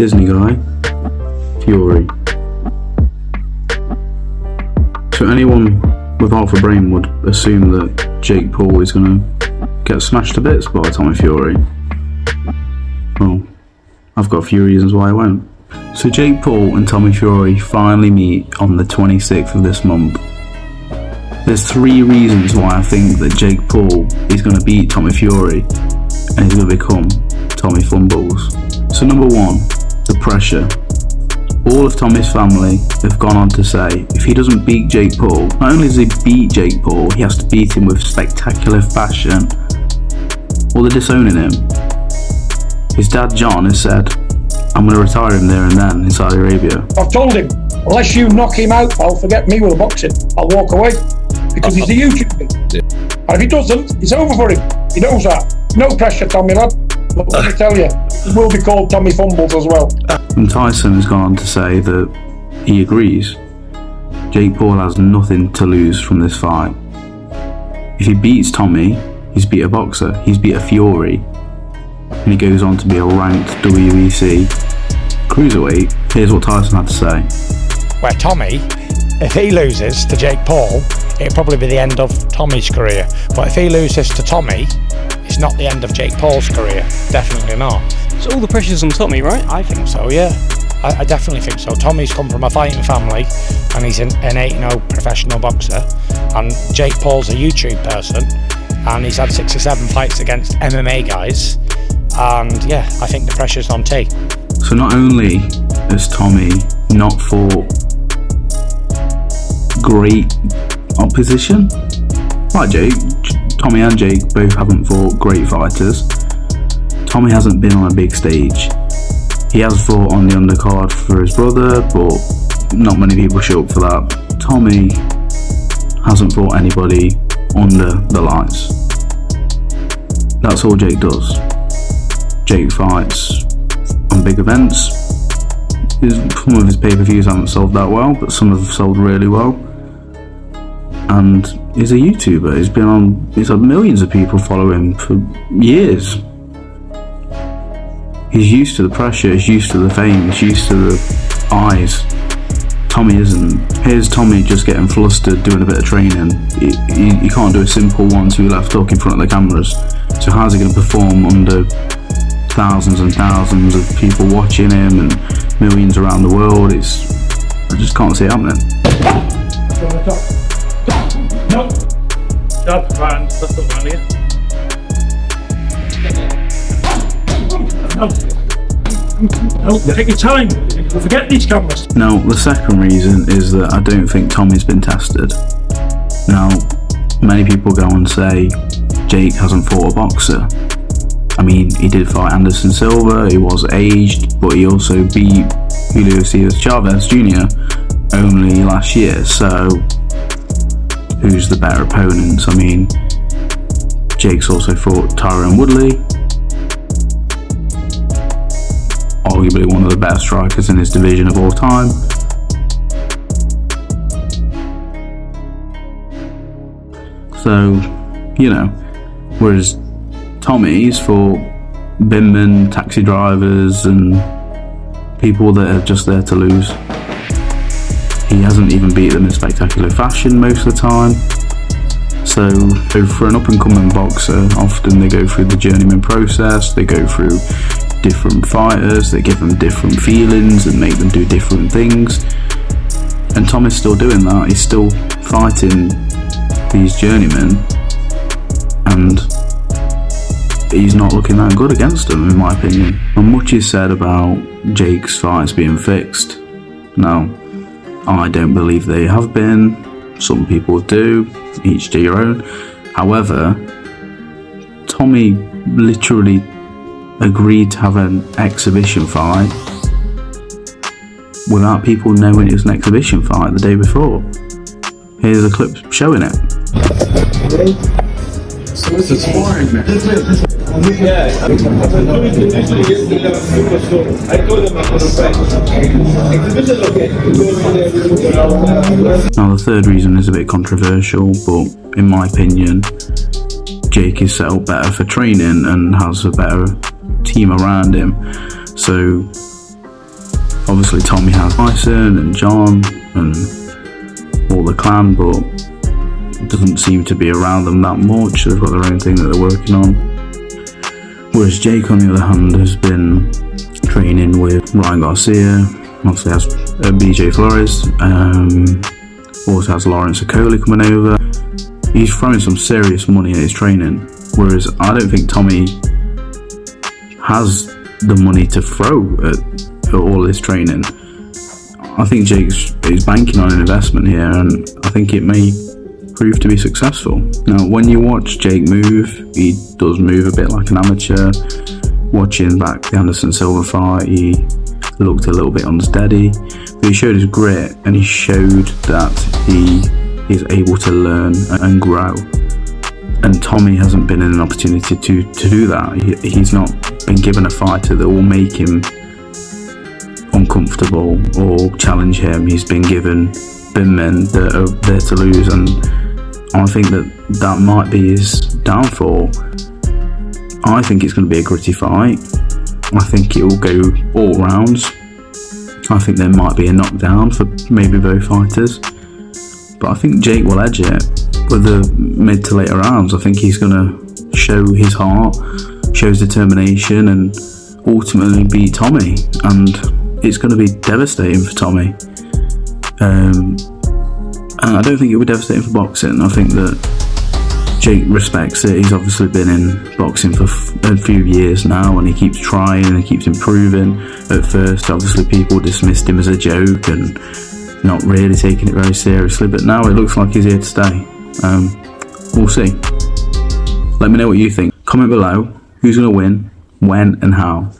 Disney guy, Fury. So anyone with half a brain would assume that Jake Paul is going to get smashed to bits by Tommy Fury. Well, I've got a few reasons why I won't. So Jake Paul and Tommy Fury finally meet on the 26th of this month. There's 3 reasons why I think that Jake Paul is going to beat Tommy Fury and he's going to become Tommy Fumbles. So number 1, the pressure. All of Tommy's family have gone on to say if he doesn't beat Jake Paul, not only does he beat Jake Paul, he has to beat him with spectacular fashion, or they're disowning him. His dad John has said, I'm going to retire him there and then in Saudi Arabia. I've told him, unless you knock him out, I'll forget me with the boxing. I'll walk away, because he's a YouTuber. Yeah. And if he doesn't, it's over for him. He knows that. No pressure, Tommy lad. But let me tell you, he will be called Tommy Fumbles as well. And Tyson has gone on to say that he agrees. Jake Paul has nothing to lose from this fight. If he beats Tommy, he's beat a boxer, he's beat a Fury, and he goes on to be a ranked WEC cruiserweight. Here's what Tyson had to say. Where Tommy, if he loses to Jake Paul, it'll probably be the end of Tommy's career. But if he loses to Tommy, it's not the end of Jake Paul's career. Definitely not. So all the pressure's on Tommy, right? I think so, yeah. I definitely think so. Tommy's come from a fighting family and he's an 8-0 professional boxer, and Jake Paul's a YouTube person and he's had 6 or 7 fights against MMA guys, and yeah, I think the pressure's on T. So not only has Tommy not fought great opposition, like Jake, Tommy and Jake both haven't fought great fighters. Tommy hasn't been on a big stage. He has fought on the undercard for his brother, but not many people show up for that. Tommy hasn't fought anybody under the lights. That's all Jake does. Jake fights on big events. Some of his pay-per-views haven't sold that well, but some have sold really well. And he's a YouTuber. He's had millions of people follow him for years. He's used to the pressure, he's used to the fame, he's used to the eyes. Tommy isn't. Here's Tommy just getting flustered, doing a bit of training. He can't do a simple 1-2 left hook in front of the cameras. So how's he going to perform under thousands and thousands of people watching him and millions around the world? I just can't see it happening. No. Stop, man. That's the one here. No, take your time. Forget these cameras. Now, the second reason is that I don't think Tommy's been tested. Now, many people go and say Jake hasn't fought a boxer. I mean, he did fight Anderson Silva, he was aged, but he also beat Julio Cesar Chavez Jr. only last year, so who's the better opponents? I mean, Jake's also fought Tyron Woodley, arguably one of the best strikers in his division of all time. So, whereas Tommy's fought binmen, taxi drivers and people that are just there to lose. He hasn't even beat them in spectacular fashion most of the time. So for an up-and-coming boxer, often they go through the journeyman process, they go through different fighters, they give them different feelings and make them do different things. And Tom is still doing that. He's still fighting these journeymen, and he's not looking that good against them, in my opinion. And much is said about Jake's fights being fixed. Now, I don't believe they have been. Some people do, each to your own. However, Tommy literally agreed to have an exhibition fight without people knowing it was an exhibition fight the day before. Here's a clip showing it. So this is sparring, man. Now the third reason is a bit controversial, but in my opinion, Jake is set up better for training and has a better team around him. So obviously Tommy has Tyson and John and all the clan, but doesn't seem to be around them that much. They've got their own thing that they're working on. Whereas Jake, on the other hand, has been training with Ryan Garcia, obviously has BJ Flores, also has Lawrence Okoli coming over. He's throwing some serious money at his training, whereas I don't think Tommy has the money to throw at all his training. I think Jake's banking on an investment here, and I think it may prove to be successful. Now, when you watch Jake move, he does move a bit like an amateur. Watching back the Anderson Silva fight, he looked a little bit unsteady, but he showed his grit and he showed that he is able to learn and grow. And Tommy hasn't been in an opportunity to do that. He's not been given a fighter that will make him uncomfortable or challenge him. He's been given bin men that are there to lose, and I think that might be his downfall. I think it's going to be a gritty fight. I think it will go all rounds. I think there might be a knockdown for maybe both fighters, but I think Jake will edge it with the mid to later rounds. I think he's going to show his heart, show his determination, and ultimately beat Tommy. And it's going to be devastating for Tommy. And I don't think it'll be devastating for boxing. I think that Jake respects it. He's obviously been in boxing for a few years now, and he keeps trying and he keeps improving. At first, obviously, people dismissed him as a joke and not really taking it very seriously, but now it looks like he's here to stay. We'll see. Let me know what you think. Comment below. Who's going to win, when and how.